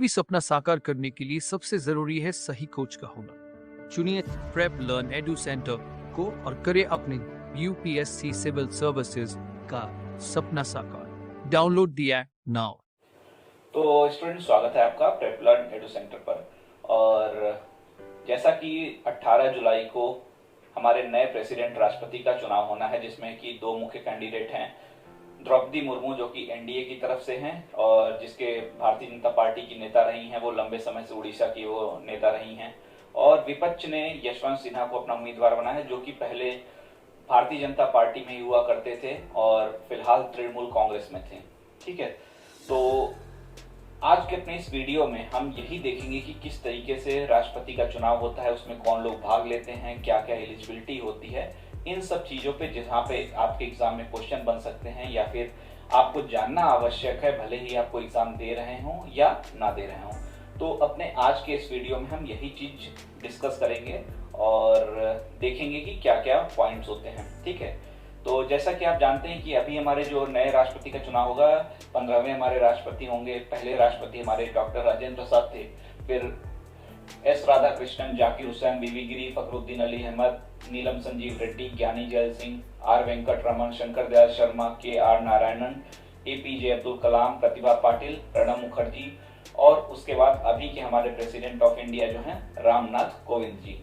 भी सपना साकार करने के लिए सबसे जरूरी है सही कोच का होना। चुनिए प्रेप लर्न एडू सेंटर को और करें अपने यूपीएससी सिविल सर्विसेज का सपना साकार। Download the app now. तो स्टूडेंट, स्वागत है आपका प्रेप लर्न एडू सेंटर पर। और जैसा कि 18 जुलाई को हमारे नए प्रेसिडेंट राष्ट्रपति का चुनाव होना है, जिसमें कि दो मुख्य कैंडिडेट हैं, द्रौपदी मुर्मू जो कि एनडीए की तरफ से हैं और जिसके भारतीय जनता पार्टी की नेता रही हैं, वो लंबे समय से उड़ीसा की वो नेता रही हैं, और विपक्ष ने यशवंत सिन्हा को अपना उम्मीदवार बनाया है, जो कि पहले भारतीय जनता पार्टी में ही हुआ करते थे और फिलहाल तृणमूल कांग्रेस में थे। ठीक है, तो आज के अपने इस वीडियो में हम यही देखेंगे कि किस तरीके से राष्ट्रपति का चुनाव होता है, उसमें कौन लोग भाग लेते हैं, क्या क्या एलिजिबिलिटी होती है, इन सब चीजों पे जहाँ पे आपके एग्जाम में क्वेश्चन बन सकते हैं या फिर आपको जानना आवश्यक है, भले ही आपको एग्जाम दे रहे हों या ना दे रहे हों। तो अपने आज के इस वीडियो में हम यही चीज डिस्कस करेंगे और देखेंगे कि क्या क्या पॉइंट्स होते हैं। ठीक है, तो जैसा कि आप जानते हैं कि अभी हमारे जो नए राष्ट्रपति का चुनाव होगा, 15वें हमारे राष्ट्रपति होंगे। पहले राष्ट्रपति हमारे डॉक्टर राजेंद्र प्रसाद थे, फिर एस राधाकृष्णन, जाकिर हुसैन, बीवी गिरी, फखरुद्दीन अली अहमद, नीलम संजीव रेड्डी, ज्ञानी जैल सिंह, आर वेंकट रमन, शंकर दयाल शर्मा, के आर नारायणन, एपीजे अब्दुल कलाम, प्रतिभा पाटिल, प्रणब मुखर्जी, और उसके बाद अभी के हमारे प्रेसिडेंट ऑफ इंडिया जो हैं रामनाथ कोविंद जी।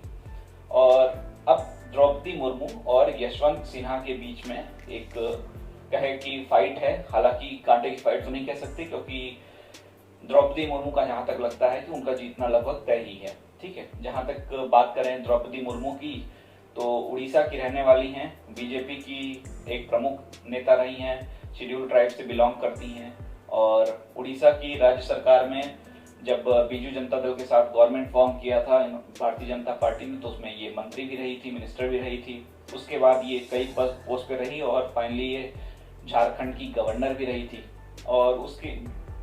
और अब द्रौपदी मुर्मू और यशवंत सिन्हा के बीच में एक कहे कि फाइट है। हालांकि कांटे की फाइट तो नहीं कह सकते, क्योंकि द्रौपदी मुर्मू का जहां तक लगता है कि उनका जीतना लगभग तय ही है। ठीक है, जहां तक बात करें द्रौपदी मुर्मू की, तो उड़ीसा की रहने वाली हैं, बीजेपी की एक प्रमुख नेता रही हैं, शेड्यूल ट्राइब से बिलोंग करती हैं, और उड़ीसा की राज्य सरकार में जब बीजू जनता दल के साथ गवर्नमेंट फॉर्म किया था भारतीय जनता पार्टी ने, तो उसमें ये मंत्री भी रही थी, मिनिस्टर भी रही थी। उसके बाद ये कई पोस्ट पे रही और फाइनली ये झारखंड की गवर्नर भी रही थी। और उसकी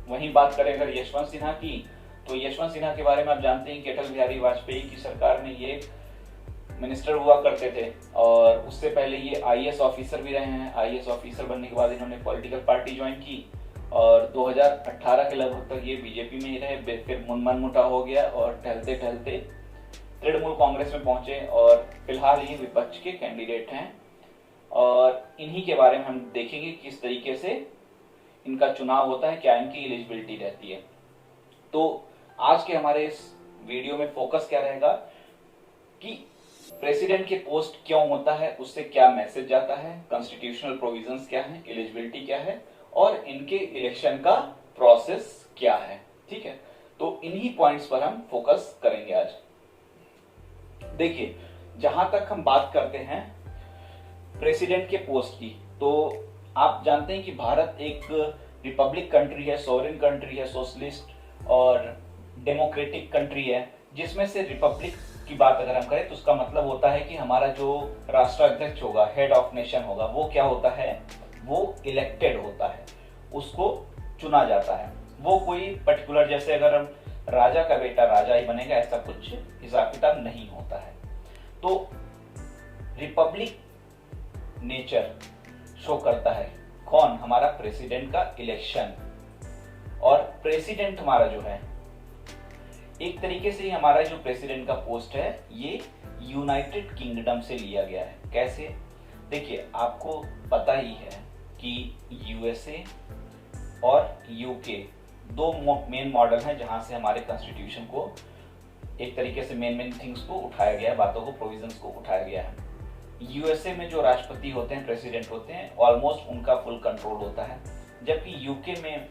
वहीं बात करें अगर यशवंत सिन्हा की, तो यशवंत सिन्हा के बारे में आप जानते हैं कि अटल बिहारी वाजपेयी की सरकार में ये मिनिस्टर हुआ करते थे, और उससे पहले ये आईएएस ऑफिसर भी रहे हैं। आईएएस ऑफिसर बनने के बाद इन्होंने पॉलिटिकल पार्टी ज्वाइन की और 2018 के लगभग तक ये बीजेपी में ही रहे। फिर मनमुटाव हो गया और टहलते टहलते तृणमूल कांग्रेस में पहुंचे और फिलहाल ये विपक्ष के कैंडिडेट हैं। और इन्हीं के बारे में हम देखेंगे किस तरीके से इनका चुनाव होता है, क्या इनकी एलिजिबिलिटी रहती है। तो आज के हमारे इस वीडियो में फोकस क्या रहेगा कि प्रेसिडेंट के पोस्ट क्यों होता है, उससे क्या मैसेज जाता है, कॉन्स्टिट्यूशनल प्रोविजंस क्या है, एलिजिबिलिटी क्या है, और इनके इलेक्शन का प्रोसेस क्या है। ठीक है, तो इन्हीं पॉइंट्स पर हम फोकस करेंगे आज। देखिए, जहां तक हम बात करते हैं प्रेसिडेंट के पोस्ट की, तो आप जानते हैं कि भारत एक रिपब्लिक कंट्री है, सॉवरेन कंट्री है, सोशलिस्ट और डेमोक्रेटिक कंट्री है। जिसमें से रिपब्लिक की बात अगर हम करें तो उसका मतलब होता है कि हमारा जो राष्ट्राध्यक्ष होगा, हेड ऑफ नेशन होगा, वो क्या होता है, वो इलेक्टेड होता है, उसको चुना जाता है। वो कोई पर्टिकुलर, जैसे अगर हम राजा का बेटा राजा ही बनेगा, ऐसा कुछ हिसाब किताब नहीं होता है। तो रिपब्लिक नेचर शो करता है कौन, हमारा प्रेसिडेंट का इलेक्शन। और प्रेसिडेंट हमारा जो है, एक तरीके से हमारा जो प्रेसिडेंट का पोस्ट है ये यूनाइटेड किंगडम से लिया गया है। कैसे? देखिए, आपको पता ही है कि यूएसए और यूके दो मेन मॉडल हैं जहां से हमारे कॉन्स्टिट्यूशन को एक तरीके से मेन थिंग्स को उठाया गया है, बातों को, प्रोविजंस को उठाया गया है। यूएसए में जो राष्ट्रपति होते हैं, प्रेसिडेंट होते हैं, ऑलमोस्ट उनका फुल कंट्रोल होता है, जबकि यूके में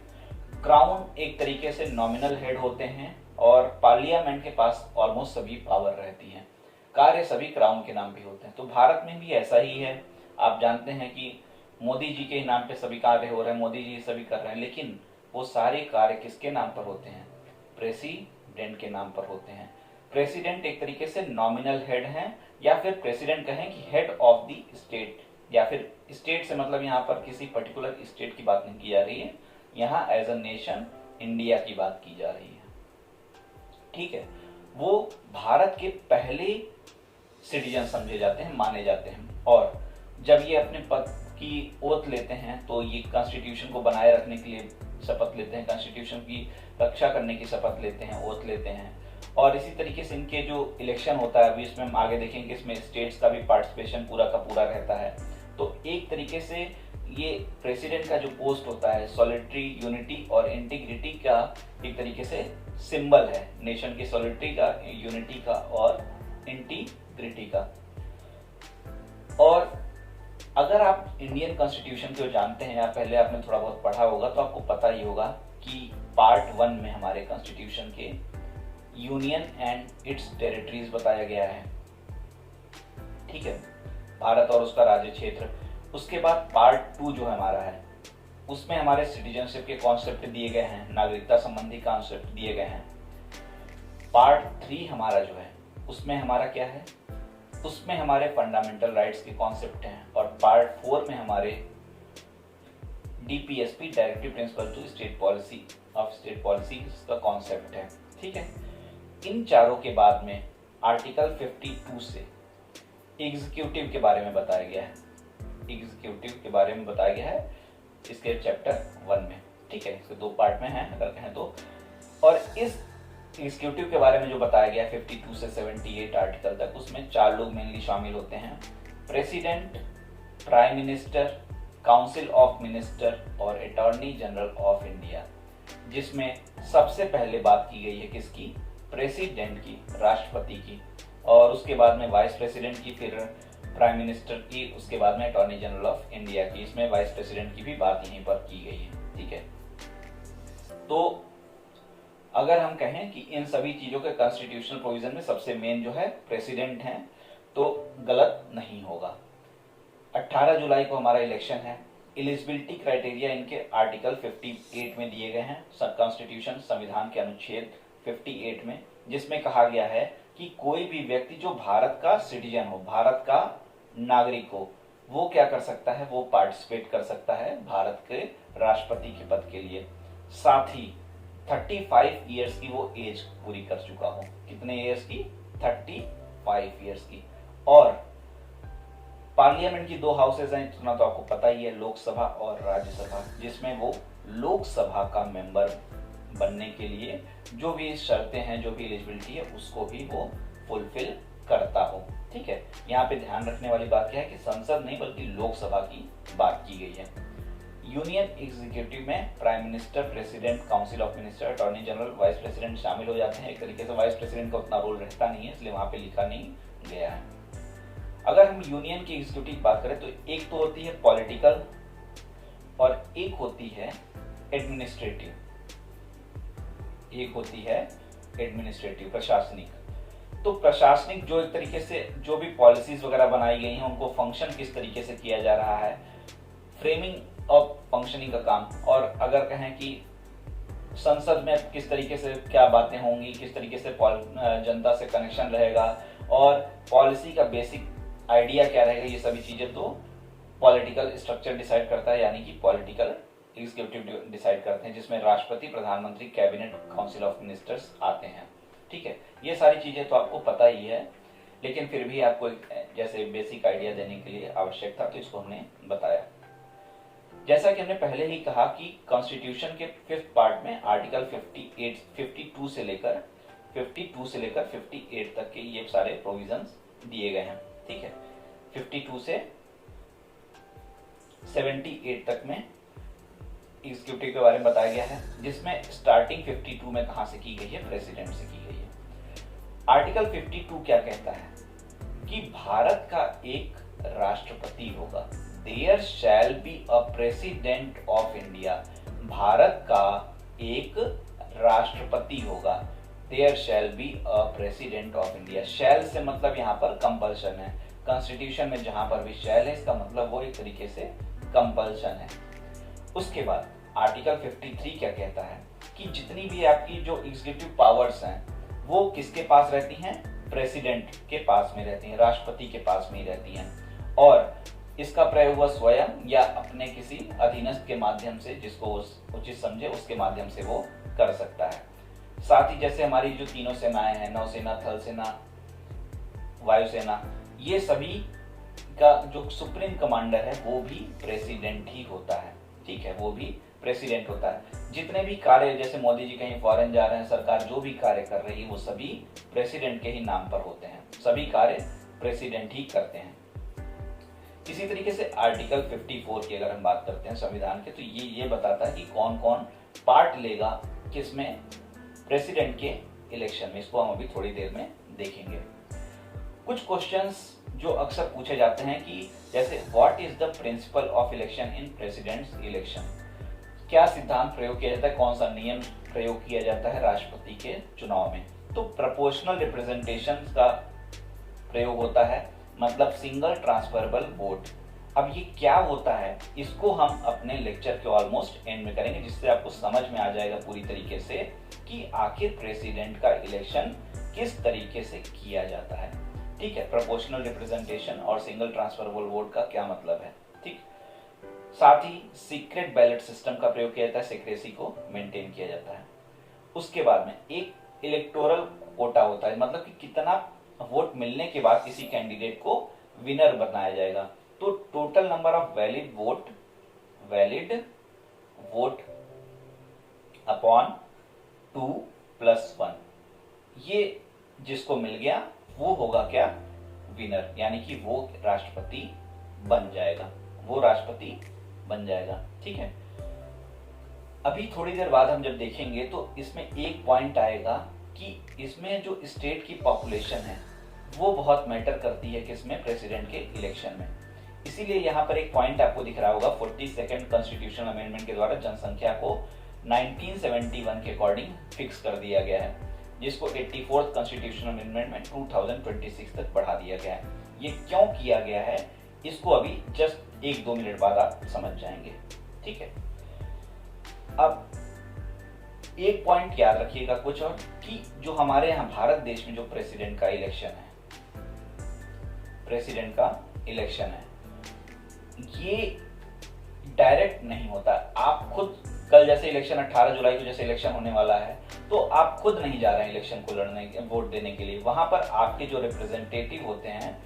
क्राउन एक तरीके से नॉमिनल हेड होते हैं और पार्लियामेंट के पास ऑलमोस्ट सभी पावर रहती हैं, कार्य सभी क्राउन के नाम भी होते हैं। तो भारत में भी ऐसा ही है। आप जानते हैं कि मोदी जी के नाम पे सभी कार्य हो रहे हैं, मोदी जी सभी कर रहे हैं, लेकिन वो सारे कार्य किसके नाम पर होते हैं? प्रेसिडेंट के नाम पर होते हैं। प्रेसिडेंट एक तरीके से नॉमिनल हेड हैं, या फिर प्रेसिडेंट कहें कि हेड ऑफ द स्टेट, या फिर स्टेट से मतलब यहाँ पर किसी पर्टिकुलर स्टेट की बात नहीं की जा रही है, यहाँ एज अ नेशन इंडिया की बात की जा रही है। ठीक है, वो भारत के पहले सिटीजन समझे जाते हैं, माने जाते हैं, और जब ये अपने पद की ओथ लेते हैं तो ये कॉन्स्टिट्यूशन को बनाए रखने के लिए शपथ लेते हैं, कॉन्स्टिट्यूशन की रक्षा करने की शपथ लेते हैं, ओथ लेते हैं। और इसी तरीके से इनके जो इलेक्शन होता है, अभी इसमें हम आगे देखेंगे, इसमें स्टेट्स का भी पार्टिसिपेशन पूरा का पूरा रहता है। तो एक तरीके से ये प्रेसिडेंट का जो पोस्ट होता है सॉलिटरी, यूनिटी और इंटीग्रिटी का एक तरीके से सिंबल है, नेशन की सॉलिटरी का, यूनिटी का और इंटीग्रिटी का। और अगर आप इंडियन कॉन्स्टिट्यूशन को जानते हैं या पहले आपने थोड़ा बहुत पढ़ा होगा तो आपको पता ही होगा कि पार्ट 1 में हमारे कॉन्स्टिट्यूशन के यूनियन एंड इट्स टेरिटरीज बताया गया है, ठीक है, भारत और उसका राज्य क्षेत्र। उसके बाद पार्ट 2 जो हमारा है उसमें हमारे सिटीजनशिप के कॉन्सेप्ट दिए गए हैं, नागरिकता संबंधी कॉन्सेप्ट दिए गए हैं। पार्ट 3 हमारा जो है उसमें हमारा क्या है, उसमें हमारे फंडामेंटल राइट्स के कॉन्सेप्ट हैं। और पार्ट 4 में हमारे DPSP, directive principle to state policy of state policy का कॉन्सेप्ट है, ठीक है। इन चारों के बाद में आर्टिकल 52 से एग्जीक्यूटिव के बारे में बताया गया है, एग्जीक्यूटिव के बारे में बताया गया है इसके चैप्टर 1 में, ठीक है। इसके 2 पार्ट में है अगर कहें तो। और इस एग्जीक्यूटिव के बारे में जो बताया गया 52 से 78 आर्टिकल तक, उसमें 4 लोग मेनली शामिल होते हैं, president, prime minister, council of minister और अटॉर्नी जनरल ऑफ इंडिया। जिसमें सबसे पहले बात की गई है किसकी, प्रेसिडेंट की, राष्ट्रपति की, और उसके बाद में वाइस प्रेसिडेंट की, फिर प्राइम मिनिस्टर की, उसके बाद में अटॉर्नी जनरल ऑफ इंडिया की। इसमें वाइस प्रेसिडेंट की भी बात यहीं पर की गई है, ठीक है। तो अगर हम कहें कि इन सभी चीजों के कॉन्स्टिट्यूशनल प्रोविजन में सबसे मेन जो है प्रेसिडेंट है, तो गलत नहीं होगा। 18 जुलाई को हमारा इलेक्शन है। एलिजिबिलिटी क्राइटेरिया इनके आर्टिकल 58 में दिए गए हैं, कॉन्स्टिट्यूशन संविधान के अनुच्छेद 58 में, जिसमें कहा गया है कि कोई भी व्यक्ति जो भारत का सिटीजन हो, भारत का नागरिक हो, वो क्या कर सकता है, वो पार्टिसिपेट कर सकता है भारत के राष्ट्रपति के पद के लिए। साथ ही 35 इयर्स की वो एज पूरी कर चुका हो। कितने इयर्स की, 35 इयर्स की। और पार्लियामेंट की 2 हाउसेज हैं, इतना तो आपको पता ही है, लोकसभा और राज्यसभा, जिसमें वो लोकसभा का मेंबर बनने के लिए जो भी शर्तें हैं, जो भी एलिजिबिलिटी है, उसको भी वो फुलफिल करता हो, ठीक है। यहाँ पे ध्यान रखने वाली बात क्या है कि संसद नहीं बल्कि लोकसभा की बात की गई है। यूनियन एग्जीक्यूटिव में prime minister, president, council of minister, attorney general, vice president शामिल हो जाते हैं। एक तरीके से वाइस प्रेसिडेंट का उतना रोल रहता नहीं है, इसलिए वहां पे लिखा नहीं गया है। अगर हम यूनियन की एग्जीक्यूटिव की बात करें तो एक तो होती है पॉलिटिकल और एक होती है एडमिनिस्ट्रेटिव, एक होती है एडमिनिस्ट्रेटिव, प्रशासनिक। तो प्रशासनिक जो एक तरीके से जो भी पॉलिसीज वगैरह बनाई गई हैं उनको फंक्शन किस तरीके से किया जा रहा है, फ्रेमिंग ऑफ फंक्शनिंग का काम। और अगर कहें कि संसद में किस तरीके से क्या बातें होंगी, किस तरीके से जनता से कनेक्शन रहेगा और पॉलिसी का बेसिक आइडिया क्या रहेगा, ये सभी चीजें तो पॉलिटिकल स्ट्रक्चर डिसाइड करता है, यानी कि पॉलिटिकल एग्जीक्यूटिव डिसाइड करते हैं, जिसमें राष्ट्रपति, प्रधानमंत्री, कैबिनेट, काउंसिल ऑफ मिनिस्टर्स आते हैं, ठीक है। ये सारी चीजें तो आपको पता ही है, लेकिन फिर भी आपको जैसे बेसिक आइडिया देने के लिए आवश्यक था तो इसको हमने बताया। जैसा कि हमने पहले ही कहा कि कॉन्स्टिट्यूशन के 5th पार्ट में आर्टिकल 52 से लेकर 58 तक के ये सारे प्रोविजंस दिए गए हैं, ठीक है। 52 से 78 तक में एग्जीक्यूटिव के बारे में बताया गया है, जिसमें स्टार्टिंग 52 में कहां से की गई है, प्रेसिडेंट से की गई है। आर्टिकल 52 क्या कहता है कि भारत का एक राष्ट्रपति होगा, there shall be a president of India, Bharat का एक राष्ट्रपति होगा, there shall be a president of India. Shall से मतलब यहाँ पर कंपल्शन है, कॉन्स्टिट्यूशन में जहां पर भी शैल है इसका मतलब वो एक तरीके से कंपल्शन है। उसके बाद आर्टिकल 53 क्या कहता है कि जितनी भी आपकी जो एग्जीक्यूटिव पावर्स हैं वो किसके पास रहती हैं, प्रेसिडेंट के पास में रहती हैं, राष्ट्रपति के पास में ही रहती हैं, और इसका प्रयोग वह स्वयं या अपने किसी अधीनस्थ के माध्यम से, जिसको उचित समझे उसके माध्यम से वो कर सकता है। साथ ही जैसे हमारी जो तीनों सेनाएं हैं, नौसेना, थल सेना, वायुसेना, ये सभी का जो सुप्रीम कमांडर है वो भी प्रेसिडेंट ही होता है, ठीक है, वो भी प्रेसिडेंट होता है। जितने भी कार्य, जैसे मोदी जी कहीं फॉरेन जा रहे हैं, सरकार जो भी कार्य कर रही है वो सभी प्रेसिडेंट के ही नाम पर होते हैं, सभी कार्य प्रेसिडेंट ही करते हैं। इसी तरीके से आर्टिकल 54 की अगर हम बात करते हैं संविधान के, तो ये बताता है कि कौन कौन पार्ट लेगा किसमें, प्रेसिडेंट के इलेक्शन में। इसको हम अभी थोड़ी देर में देखेंगे। कुछ क्वेश्चंस जो अक्सर पूछे जाते हैं कि जैसे what is the principle of election in president's election, क्या सिद्धांत प्रयोग किया जाता है, कौन सा नियम प्रयोग किया जाता है राष्ट्रपति के चुनाव में। तो प्रोपोर्शनल रिप्रेजेंटेशन का प्रयोग होता है, मतलब सिंगल ट्रांसफरेबल वोट। अब ये क्या होता है, इसको हम अपने लेक्चर के ऑलमोस्ट एंड में करेंगे, जिससे आपको समझ में आ जाएगा पूरी तरीके से कि आखिर प्रेसिडेंट का इलेक्शन किस तरीके से किया जाता है। ठीक है, प्रोपोर्शनल रिप्रेजेंटेशन और सिंगल ट्रांसफरेबल वोट का क्या मतलब है। ठीक, साथ ही सीक्रेट बैलेट सिस्टम का प्रयोग किया जाता है, सीक्रेसी को मेंटेन किया जाता है। उसके बाद में एक इलेक्टोरल कोटा होता है, मतलब कि कितना वोट मिलने के बाद किसी कैंडिडेट को विनर बनाया जाएगा। तो total number of valid vote upon 2+1, ये जिसको मिल गया वो होगा क्या, विनर, यानी कि वो राष्ट्रपति बन जाएगा। ठीक है, अभी थोड़ी देर बाद हम जब देखेंगे तो इसमें एक पॉइंट आएगा कि इसमें जो स्टेट की पॉपुलेशन है वो बहुत मैटर करती है किसमें, प्रेसिडेंट के इलेक्शन में। इसीलिए यहाँ पर एक पॉइंट आपको दिख रहा होगा, 42nd कॉन्स्टिट्यूशनल अमेंडमेंट के द्वारा जनसंख्या को 1971 के अकॉर्डिंग फिक्स कर दिया गया है, जिसको 84th कॉन्स्टिट्यूशनल अमेंडमेंट में 2026 तक बढ़ा दिया गया है। ये क्यों किया गया है, इसको अभी जस्ट 1-2 मिनट बाद आप समझ जाएंगे। ठीक है, अब एक पॉइंट याद रखिएगा कुछ और, कि जो हमारे यहाँ भारत देश में जो प्रेसिडेंट का इलेक्शन है, ये डायरेक्ट नहीं होता। आप खुद कल जैसे इलेक्शन 18 जुलाई को जैसे इलेक्शन होने वाला है, तो आप खुद नहीं जा रहे हैं इलेक्शन को लड़ने, वोट देने के लिए। वहां पर आपके जो रिप्रेजेंटेटिव होते हैं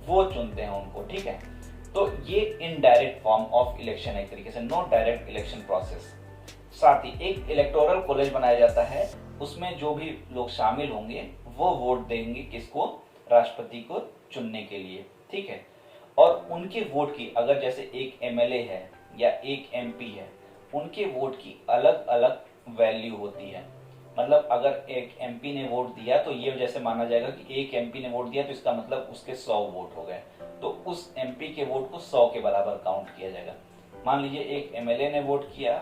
वो चुनते हैं उनको। ठीक है, तो ये इनडायरेक्ट फॉर्म ऑफ इलेक्शन है एक तरीके से, नो डायरेक्ट इलेक्शन प्रोसेस। साथ ही एक इलेक्टोरल कॉलेज बनाया जाता है, उसमें जो भी लोग शामिल होंगे वो वोट देंगे किसको, राष्ट्रपति को चुनने के लिए। ठीक है, और उनके वोट की, अगर जैसे एक एमएलए है या एक एमपी है, उनके वोट की अलग अलग वैल्यू होती है। मतलब अगर एक एमपी ने वोट दिया तो ये जैसे माना जाएगा कि एक एमपी ने वोट दिया तो इसका मतलब उसके 100 वोट हो गए, तो उस एमपी के वोट को 100 के बराबर काउंट किया जाएगा। मान लीजिए एक एमएलए ने वोट किया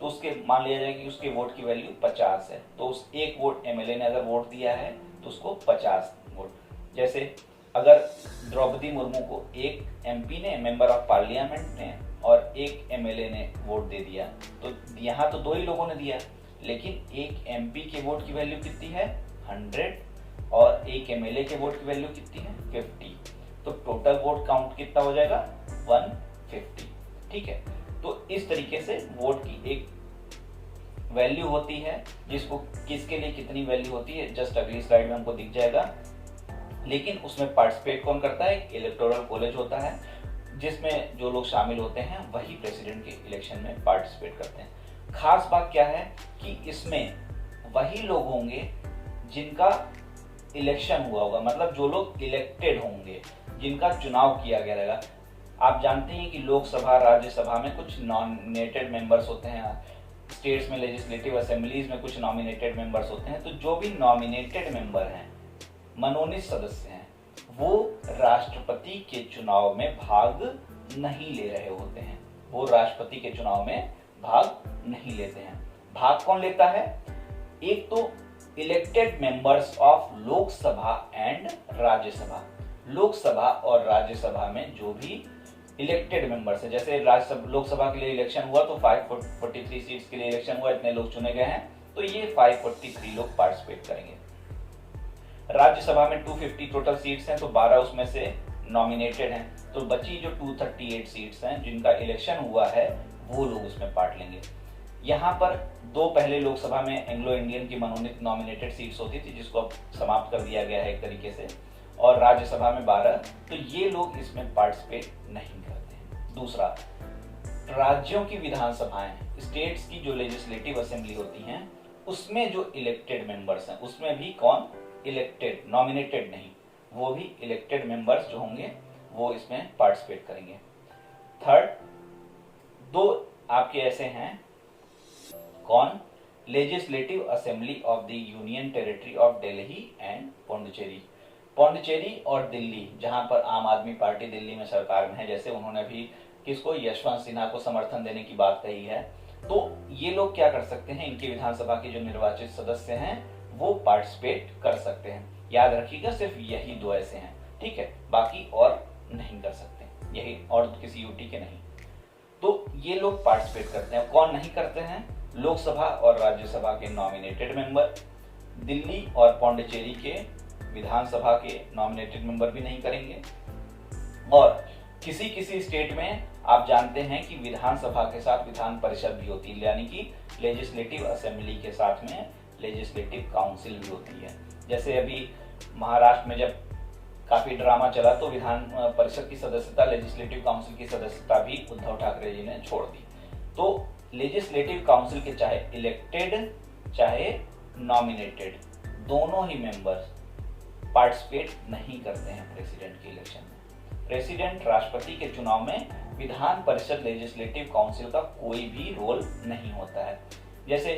तो उसके मान लिया जाएगा कि उसके वोट की वैल्यू 50 है, तो उस एक वोट एमएलए ने अगर वोट दिया है तो उसको 50 वोट। जैसे अगर द्रौपदी मुर्मू को एक एमपी ने, मेंबर ऑफ पार्लियामेंट ने, और एक एमएलए ने वोट दे दिया, तो यहाँ तो 2 ही लोगों ने दिया, लेकिन एक एमपी के वोट की वैल्यू कितनी है, 100, और एक एमएलए के वोट की वैल्यू कितनी है, 50। तो टोटल वोट काउंट कितना हो जाएगा, 150। ठीक है, तो इस तरीके से वोट की एक वैल्यू होती है, जिसको किसके लिए कितनी वैल्यू होती है जस्ट अगली स्लाइड में हमको दिख जाएगा। लेकिन उसमें पार्टिसिपेट कौन करता है, इलेक्टोरल कॉलेज होता है, जिसमें जो लोग शामिल होते हैं वही प्रेसिडेंट के इलेक्शन में पार्टिसिपेट करते हैं। खास बात क्या है कि इसमें वही लोग होंगे जिनका इलेक्शन हुआ होगा, मतलब जो लोग इलेक्टेड होंगे, जिनका चुनाव किया गया रहेगा। आप जानते हैं कि लोकसभा, राज्यसभा में कुछ नॉमिनेटेड मेंबर्स होते हैं, स्टेट्स में लेजिस्लेटिव असेंबलीज में कुछ नॉमिनेटेड मेंबर्स होते हैं। तो जो भी नॉमिनेटेड मेंबर हैं, मनोनीत सदस्य हैं, वो राष्ट्रपति के चुनाव में भाग नहीं ले रहे होते हैं, वो राष्ट्रपति के चुनाव में भाग नहीं लेते हैं। भाग कौन लेता है, एक तो elected members of Lok Sabha and Rajya Sabha. Lok Sabha और राज्यसभा में जो भी इलेक्टेड मेंबर्स है, जैसे लोकसभा के लिए इलेक्शन हुआ तो 543 सीट्स के लिए इलेक्शन हुआ, इतने लोग चुने गए हैं, तो ये 543 लोग पार्टिसिपेट करेंगे। राज्यसभा में 250 टोटल सीट्स हैं, तो 12 उसमें से नॉमिनेटेड हैं, तो बची जो 238 सीट्स हैं जिनका इलेक्शन हुआ है वो लोग उसमें पार्ट लेंगे। यहाँ पर 2 पहले लोकसभा में एंग्लो इंडियन की मनोनीत नॉमिनेटेड सीट्स होती थी, जिसको अब समाप्त कर दिया गया है एक तरीके से, और राज्यसभा में 12, तो ये लोग इसमें पार्टिसिपेट नहीं करते हैं। दूसरा, राज्यों की विधानसभाएं, स्टेट्स की जो लेजिस्लेटिव असेंबली होती हैं उसमें जो इलेक्टेड मेंबर्स हैं, उसमें भी कौन इलेक्टेड, नॉमिनेटेड नहीं, वो भी इलेक्टेड मेंबर्स जो होंगे वो इसमें पार्टिसिपेट करेंगे। थर्ड, दो आपके ऐसे हैं कौन, legislative assembly of the union territory of Delhi and Pondicherry. Pondicherry और दिल्ली, जहां पर आम आदमी पार्टी दिल्ली में सरकार में है, जैसे उन्होंने भी किसको, यशवंत सिन्हा को समर्थन देने की बात कही है, तो ये लोग क्या कर सकते हैं, इनकी विधानसभा के जो निर्वाचित सदस्य हैं वो पार्टिसिपेट कर सकते हैं। याद रखिएगा सिर्फ यही दो ऐसे हैं, ठीक है, बाकी और नहीं कर सकते, यही, और किसी यूटी के नहीं। तो ये लोग पार्टिसिपेट करते हैं। कौन नहीं करते हैं, लोकसभा और राज्यसभा के नॉमिनेटेड मेंबर, दिल्ली और पौंडीचेरी के विधानसभा के नॉमिनेटेड मेंबर भी नहीं करेंगे, और किसी किसी स्टेट में आप जानते हैं कि विधानसभा के साथ विधान परिषद भी होती है, यानी कि लेजिस्लेटिव असेंबली के साथ में लेजिस्लेटिव काउंसिल भी होती है। जैसे अभी महाराष्ट्र में जब काफी ड्रामा चला तो विधान परिषद की सदस्यता, लेजिस्लेटिव काउंसिल की सदस्यता भी उद्धव ठाकरे जी ने छोड़ दी। तो लेजिस्लेटिव काउंसिल के चाहे इलेक्टेड चाहे नॉमिनेटेड दोनों ही मेंबर्स पार्टिसिपेट नहीं करते हैं प्रेसिडेंट के इलेक्शन में। प्रेसिडेंट, राष्ट्रपति के चुनाव में विधान परिषद, लेजिस्लेटिव काउंसिल का कोई भी रोल नहीं होता है। जैसे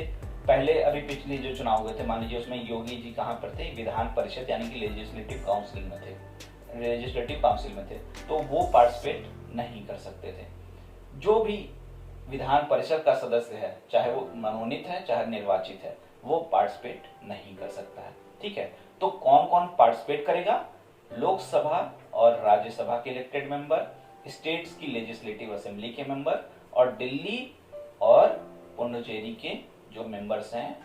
पहले अभी पिछले जो चुनाव हुए थे, मान लीजिए उसमें योगी जी कहां पर थे, विधान परिषद यानी कि लेजिस्लेटिव काउंसिल में थे, लेजिस्लेटिव काउंसिल में थे, तो वो पार्टिसिपेट नहीं कर सकते थे। जो भी विधान परिषद का सदस्य है, चाहे वो मनोनीत है चाहे निर्वाचित है, वो पार्टिसिपेट नहीं कर सकता है, ठीक है। तो कौन कौन पार्टिसिपेट करेगा, लोकसभा और राज्यसभा के इलेक्टेड मेंबर, स्टेट्स की लेजिस्लेटिव असेंबली के मेंबर, और दिल्ली और पुडुचेरी के जो मेंबर्स हैं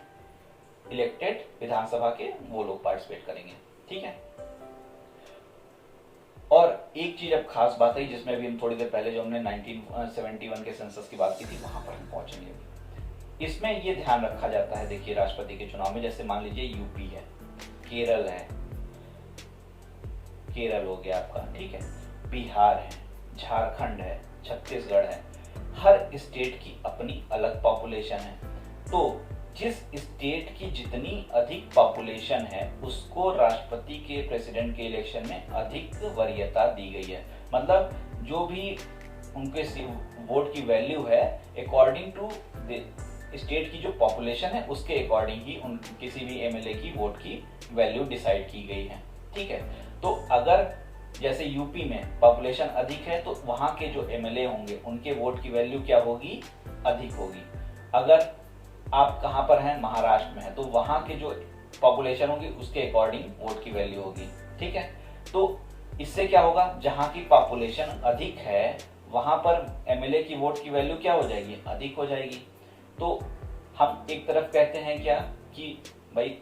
इलेक्टेड विधानसभा के, वो लोग पार्टिसिपेट करेंगे, ठीक है। और एक चीज अब खास बात है जिसमें भी हम थोड़ी देर पहले जो हमने 1971 के सेंसस की बात की थी वहां पर हम पहुंचेंगे। इसमें ये ध्यान रखा जाता है, देखिए राष्ट्रपति के चुनाव में, जैसे मान लीजिए यूपी है, केरल है, केरल हो गया आपका, ठीक है, बिहार है, झारखंड है, छत्तीसगढ़ है, हर स्टेट की अपनी अलग पॉपुलेशन है। तो जिस स्टेट की जितनी अधिक पॉपुलेशन है उसको राष्ट्रपति के, प्रेसिडेंट के इलेक्शन में अधिक वरीयता दी गई है। मतलब जो भी उनके वोट की वैल्यू है अकॉर्डिंग टू स्टेट की जो पॉपुलेशन है उसके अकॉर्डिंग ही उन किसी भी एमएलए की वोट की वैल्यू डिसाइड की गई है, ठीक है। तो अगर जैसे यूपी में पॉपुलेशन अधिक है तो वहां के जो एमएलए होंगे उनके वोट की वैल्यू क्या होगी, अधिक होगी। अगर आप कहां पर हैं, महाराष्ट्र में है, तो वहां के जो पॉपुलेशन होगी उसके अकॉर्डिंग वोट की वैल्यू होगी, ठीक है। तो इससे क्या होगा, जहां की पॉपुलेशन अधिक है वहां पर एमएलए की वोट की वैल्यू क्या हो जाएगी, अधिक हो जाएगी। तो हम एक तरफ कहते हैं क्या कि भाई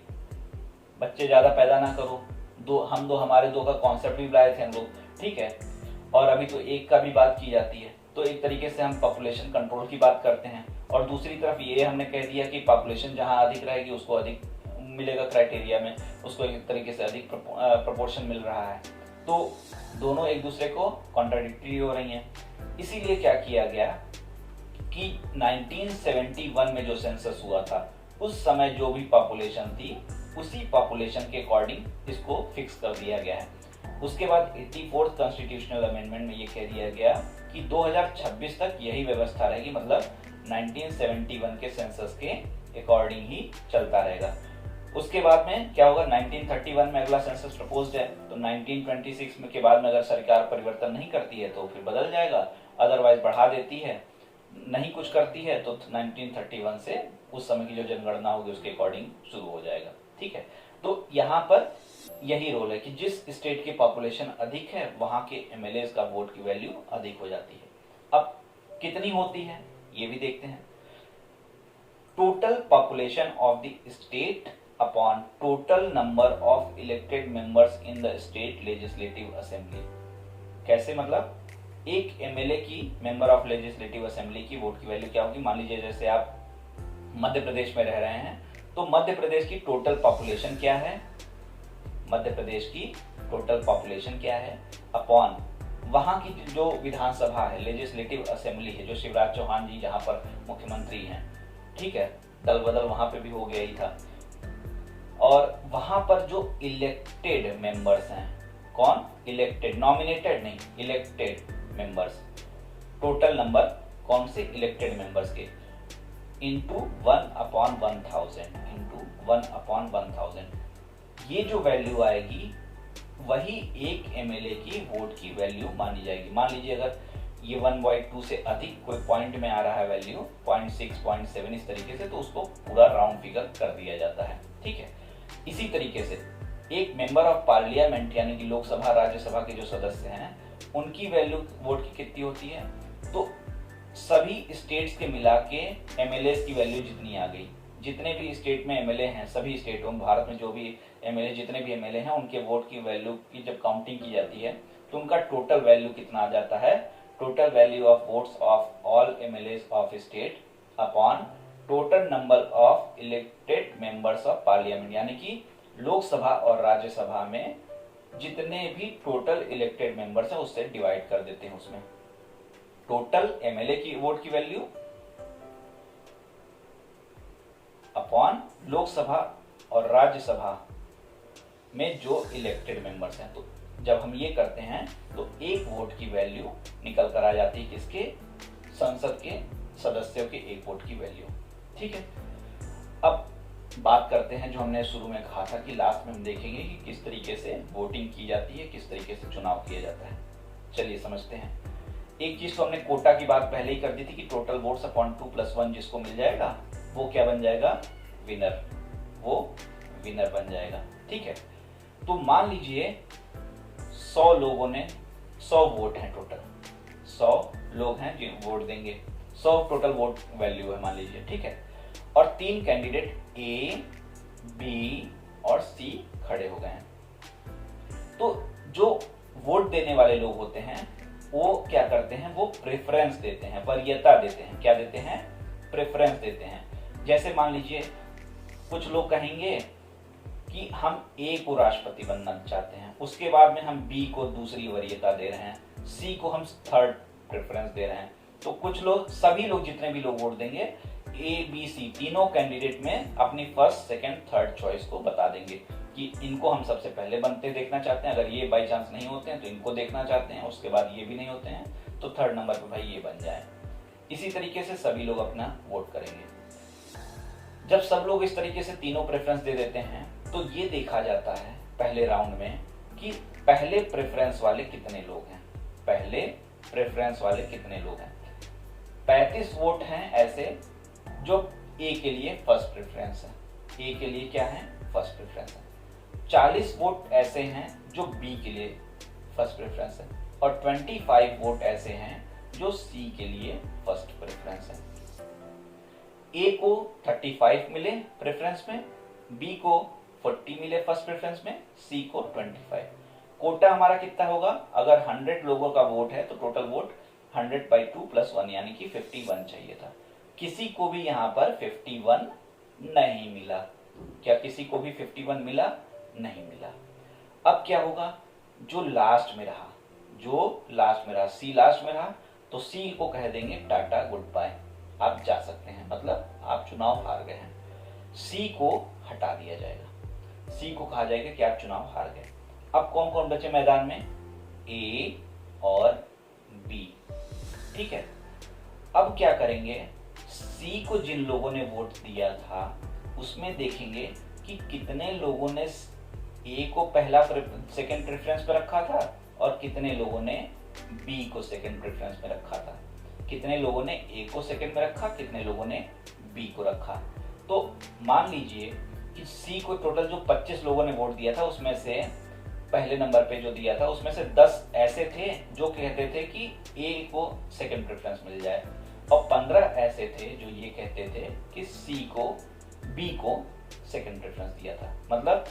बच्चे ज्यादा पैदा ना करो, हमारे दो का कॉन्सेप्ट भी लाए थे हम लोग, ठीक है, और अभी तो एक का भी बात की जाती है। तो एक तरीके से हम पॉपुलेशन कंट्रोल की बात करते हैं, और दूसरी तरफ ये हमने कह दिया कि पॉपुलेशन जहां अधिक रहेगी उसको अधिक मिलेगा क्राइटेरिया में, उसको एक तरीके से अधिक प्रोपोर्शन मिल रहा है। तो दोनों एक दूसरे को कॉन्ट्राडिक्टरी हो रही हैं। इसीलिए क्या किया गया कि 1971 में जो सेंसस हुआ था उस समय जो भी पॉपुलेशन थी उसी पॉपुलेशन के अकॉर्डिंग इसको फिक्स कर दिया गया है। उसके बाद 84th कॉन्स्टिट्यूशनल अमेंडमेंट में ये कह दिया गया कि 2026 तक यही व्यवस्था रहेगी, मतलब 1971 के सेंसस के अकॉर्डिंग ही चलता रहेगा। उसके बाद में क्या होगा, 1931 में अगला सेंसस प्रपोज्ड है, तो 1926 में के बाद में अगर सरकार परिवर्तन नहीं करती है तो फिर बदल जाएगा, अदरवाइज बढ़ा देती है, नहीं कुछ करती है तो 1931 से उस समय की जो जनगणना होगी उसके अकॉर्डिंग शुरू हो जाएगा, ठीक है। तो यहाँ पर यही रोल है कि जिस स्टेट की पॉपुलेशन अधिक है वहां के एमएलए का वोट की वैल्यू अधिक हो जाती है। अब कितनी होती है ये भी देखते हैं। Total population of the state upon total number of elected members in the state legislative assembly. कैसे, मतलब एक एमएलए की, मेंबर ऑफ लेजिस्लेटिव असेंबली की वोट की वैल्यू क्या होगी। मान लीजिए जैसे आप मध्य प्रदेश में रह रहे हैं तो मध्य प्रदेश की टोटल पॉपुलेशन क्या है, मध्य प्रदेश की टोटल पॉपुलेशन क्या है अपॉन वहां की जो विधानसभा है, लेजिस्लेटिव असेंबली है, जो शिवराज चौहान जी जहां पर मुख्यमंत्री हैं, ठीक है, दल बदल वहां पे भी हो गया ही था। और वहां पर जो इलेक्टेड मेंबर्स हैं, कौन इलेक्टेड, नॉमिनेटेड नहीं, इलेक्टेड मेंबर्स, टोटल नंबर कौन से इलेक्टेड मेंबर्स के इंटू 1/1000, इंटू 1/1000, ये जो वैल्यू आएगी वही एक एमएलए की वोट की वैल्यू मानी जाएगी। मान लीजिए अगर ये 1/2 से अधिक कोई पॉइंट में आ रहा है वैल्यू 0.6, 0.7 इस तरीके से, तो उसको पूरा राउंड फिगर कर दिया जाता है, ठीक है। इसी तरीके से एक मेंबर ऑफ पार्लियामेंट यानी कि लोकसभा राज्यसभा के जो सदस्य हैं उनकी वैल्यू वोट की कितनी होती है, तो सभी स्टेट्स के मिला के एमएलए की वैल्यू जितनी आ गई, जितने भी स्टेट में एमएलए हैं, सभी स्टेटों में भारत में जो भी एमएलए, जितने भी एमएलए हैं उनके वोट की वैल्यू की जब काउंटिंग की जाती है तो उनका टोटल वैल्यू कितना आ जाता है, total value of votes of all MLA of state upon total number of elected members of parliament, यानी कि लोकसभा और राज्यसभा में जितने भी टोटल इलेक्टेड मेंबर्स हैं उससे डिवाइड कर देते हैं उसमें। टोटल एमएलए की वोट की वैल्यू अपॉन लोकसभा और राज्यसभा में जो इलेक्टेड मेंबर्स हैं। तो जब हम ये करते हैं तो एक वोट की वैल्यू निकल कर आ जाती है किसके, संसद के सदस्यों के एक वोट की वैल्यू, ठीक है। अब बात करते हैं जो हमने शुरू में कहा था कि लास्ट में हम देखेंगे कि किस तरीके से वोटिंग की जाती है, किस तरीके से चुनाव किया जाता है। चलिए समझते हैं। एक चीज तो हमने कोटा की बात पहले ही कर दी थी कि टोटल वोट्स अपॉन 2+1 जिसको मिल जाएगा वो क्या बन जाएगा, विनर, वो विनर बन जाएगा, ठीक है। तो मान लीजिए 100 लोगों ने 100 वोट हैं, टोटल 100 लोग हैं जो वोट देंगे, 100 टोटल वोट वैल्यू है मान लीजिए, ठीक है। और 3 कैंडिडेट ए, बी और सी खड़े हो गए हैं। तो जो वोट देने वाले लोग होते हैं वो क्या करते हैं, वो प्रेफरेंस देते हैं, वरीयता देते हैं। क्या देते हैं, प्रेफरेंस देते हैं। जैसे मान लीजिए कुछ लोग कहेंगे कि हम ए को राष्ट्रपति बनना चाहते हैं, उसके बाद में हम बी को दूसरी वरीयता दे रहे हैं, सी को हम थर्ड प्रेफरेंस दे रहे हैं। तो कुछ लोग, सभी लोग जितने भी लोग वोट देंगे ए, बी, सी तीनों कैंडिडेट में अपनी फर्स्ट, सेकंड, थर्ड चॉइस को बता देंगे कि इनको हम सबसे पहले बनते देखना चाहते हैं, अगर ये बाई चांस नहीं होते हैं तो इनको देखना चाहते हैं, उसके बाद ये भी नहीं होते हैं तो थर्ड नंबर पे भाई ये बन जाए। इसी तरीके से सभी लोग अपना वोट करेंगे। जब सब लोग इस तरीके से तीनों प्रेफरेंस दे देते हैं तो ये देखा जाता है पहले राउंड में कि पहले प्रेफरेंस वाले कितने लोग हैं, पहले प्रेफरेंस वाले कितने लोग हैं। 35 वोट हैं ऐसे जो ए के लिए फर्स्ट प्रेफरेंस है, ए के लिए क्या है, फर्स्ट प्रेफरेंस है। 40 वोट ऐसे हैं जो बी के लिए फर्स्ट प्रेफरेंस है और 25 वोट ऐसे हैं जो सी के लिए फर्स्ट प्रेफरेंस है। ए को 35 मिले प्रेफरेंस में, बी को 40 मिले फर्स्ट प्रेफरेंस में, सी को 25। कोटा हमारा कितना होगा, अगर 100 लोगों का वोट है तो टोटल वोट 100/2 + 1 यानी कि 51 चाहिए था। किसी को भी यहाँ पर 51 नहीं मिला। क्या किसी को भी 51 मिला, नहीं मिला। अब क्या होगा, जो लास्ट में रहा, जो लास्ट में रहा, सी लास्ट में रहा, तो सी को कह देंगे टाटा गुड बाय, आप जा सकते हैं, मतलब आप चुनाव हार गए हैं। सी को हटा दिया जाएगा, सी को कहा जाएगा कि आप चुनाव हार गए। अब कौन कौन बचे मैदान में, ए और बी, ठीक है। अब क्या करेंगे, सी को जिन लोगों ने वोट दिया था उसमें देखेंगे कि कितने लोगों ने ए को पहला सेकंड प्रेफरेंस पे रखा था और कितने लोगों ने बी को सेकंड प्रेफरेंस में रखा था, कितने लोगों ने ए को सेकंड में रखा, कितने लोगों ने बी को रखा। तो मान लीजिए कि सी को टोटल जो 25 लोगों ने वोट दिया था उसमें से पहले नंबर पे जो दिया था उसमें से 10 ऐसे थे जो कहते थे कि ए को सेकंड प्रेफरेंस मिल जाए और 15 ऐसे थे जो ये कहते थे कि सी को, बी को सेकंड प्रेफरेंस दिया था। मतलब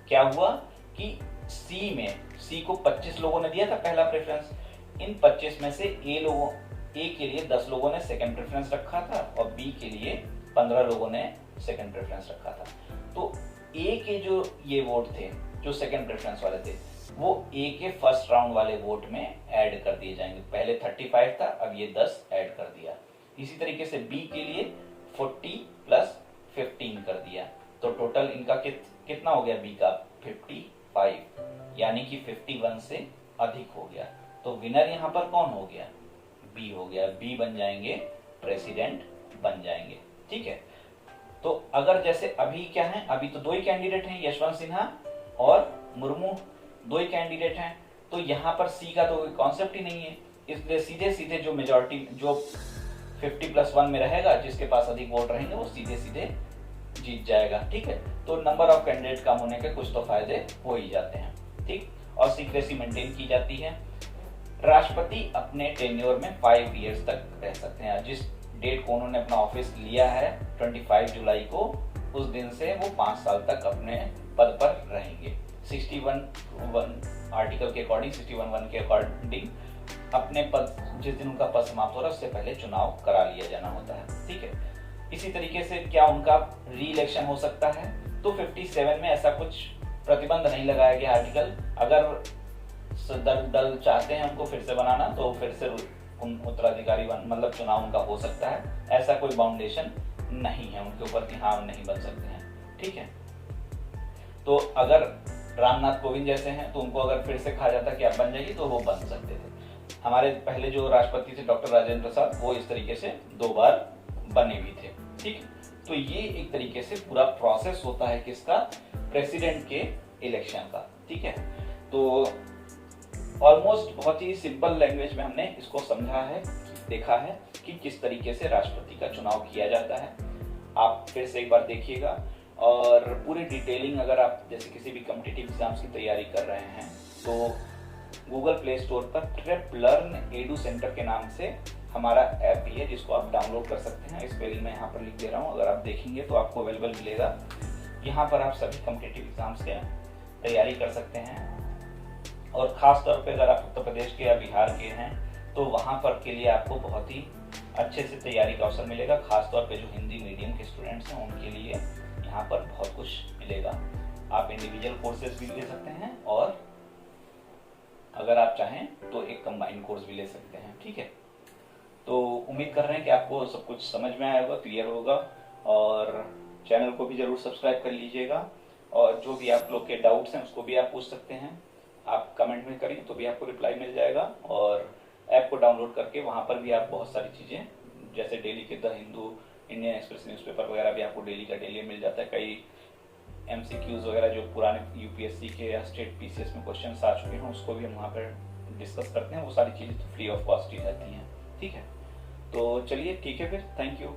क्या हुआ कि सी को 25 लोगों ने दिया था पहला प्रेफरेंस, इन 25 में से ए के लिए 10 लोगों ने सेकंड प्रेफरेंस रखा था और बी के लिए 15 लोगों ने सेकंड प्रेफरेंस रखा था। तो ए के जो ये वोट थे जो सेकंड प्रेफरेंस वाले थे वो ए के फर्स्ट राउंड वाले वोट में ऐड कर दिए जाएंगे। पहले 35 था, अब ये 10 ऐड कर दिया। इसी तरीके से बी के लिए 40 प्लस 15 कर दिया, तो टोटल इनका कितना हो गया, बी का 55, यानी कि 51 से अधिक हो गया। तो विनर यहाँ पर कौन हो गया, बी हो गया। बी बन जाएंगे, प्रेसिडेंट बन जाएंगे। ठीक है, तो अगर जैसे अभी क्या है, अभी तो दो ही कैंडिडेट हैं, यशवंत सिन्हा और मुर्मू, दो ही कैंडिडेट हैं, तो यहाँ पर सी का तो कोई कॉन्सेप्ट ही नहीं है। इसलिए सीधे सीधे जो मेजॉरिटी, जो 50+1 में रहेगा, जिसके पास अधिक वोट रहेंगे, वो सीधे सीधे जीत जाएगा। ठीक है, तो नंबर ऑफ कैंडिडेट कम होने के कुछ तो फायदे हो ही जाते हैं। ठीक, और सीक्रेसी मेंटेन की जाती है। राष्ट्रपति अपने टेन्योर में 5 इयर्स तक रह सकते हैं। जिस डेट को उन्होंने अपना ऑफिस लिया है 25 जुलाई को, उस दिन से वो 5 साल तक अपने पद पर रहेंगे। 61(1) आर्टिकल के अकॉर्डिंग, 61(1) के अकॉर्डिंग अपने पद, जिस दिन उनका पद समाप्त हो रहा है उससे पहले चुनाव करा लिया जाना होता है। ठीक है, इसी तरीके से क्या उनका री इलेक्शन हो सकता है, तो 57 में ऐसा कुछ प्रतिबंध नहीं लगाया गया आर्टिकल। अगर दल चाहते हैं उनको फिर से बनाना, तो फिर से उत्तराधिकारी मतलब चुनाव उनका हो सकता है। ऐसा कोई बाउंडेशन नहीं है उनके ऊपर कि हाँ नहीं बन सकते हैं। ठीक है, तो अगर रामनाथ कोविंद जैसे हैं, तो उनको अगर फिर से कहा जाता कि आप बन जाइए, तो वो बन सकते थे। हमारे पहले जो राष्ट्रपति थे डॉक्टर राजेंद्र प्रसाद, वो इस तरीके से 2 बार बने भी थे। ठीक, तो ये एक तरीके से पूरा प्रोसेस होता है किसका, प्रेसिडेंट के इलेक्शन का। ठीक है, तो ऑलमोस्ट बहुत ही सिंपल लैंग्वेज में हमने इसको समझा है, देखा है कि किस तरीके से राष्ट्रपति का चुनाव किया जाता है। आप फिर से एक बार देखिएगा, और पूरी डिटेलिंग अगर आप जैसे किसी भी कॉम्पिटिटिव एग्जाम्स की तैयारी कर रहे हैं, तो गूगल प्ले स्टोर पर प्रेपलर्न एडू सेंटर के नाम से हमारा ऐप भी है, जिसको आप डाउनलोड कर सकते हैं। स्पेलिंग मैं यहाँ पर लिख दे रहा हूँ, अगर आप देखेंगे तो आपको अवेलेबल मिलेगा। यहाँ पर आप सभी कॉम्पिटिटिव एग्जाम्स की तैयारी कर सकते हैं। और खास तौर पे अगर आप उत्तर प्रदेश के या बिहार के हैं, तो वहाँ पर के लिए आपको बहुत ही अच्छे से तैयारी का अवसर मिलेगा। खास तौर पे जो हिंदी मीडियम के स्टूडेंट्स हैं, उनके लिए यहाँ पर बहुत कुछ मिलेगा। आप इंडिविजुअल कोर्सेज भी ले सकते हैं, और अगर आप चाहें तो एक कंबाइंड कोर्स भी ले सकते हैं। ठीक है, तो उम्मीद कर रहे हैं कि आपको सब कुछ समझ में आया होगा, क्लियर होगा, और चैनल को भी जरूर सब्सक्राइब कर लीजिएगा। और जो भी आप लोग के डाउट्स हैं उसको भी आप पूछ सकते हैं, आप कमेंट में करें तो भी आपको रिप्लाई मिल जाएगा। और ऐप को डाउनलोड करके वहाँ पर भी आप बहुत सारी चीज़ें, जैसे डेली के the Hindu, Indian express newspaper वगैरह भी आपको डेली का डेली मिल जाता है। कई MCQs वगैरह जो पुराने UPSC के या स्टेट PCS में क्वेश्चन आ चुके हैं, उसको भी हम वहाँ पर डिस्कस करते हैं। वो सारी चीज़ें तो फ्री ऑफ कॉस्ट ही रहती हैं। ठीक है, तो चलिए, ठीक है, फिर थैंक यू।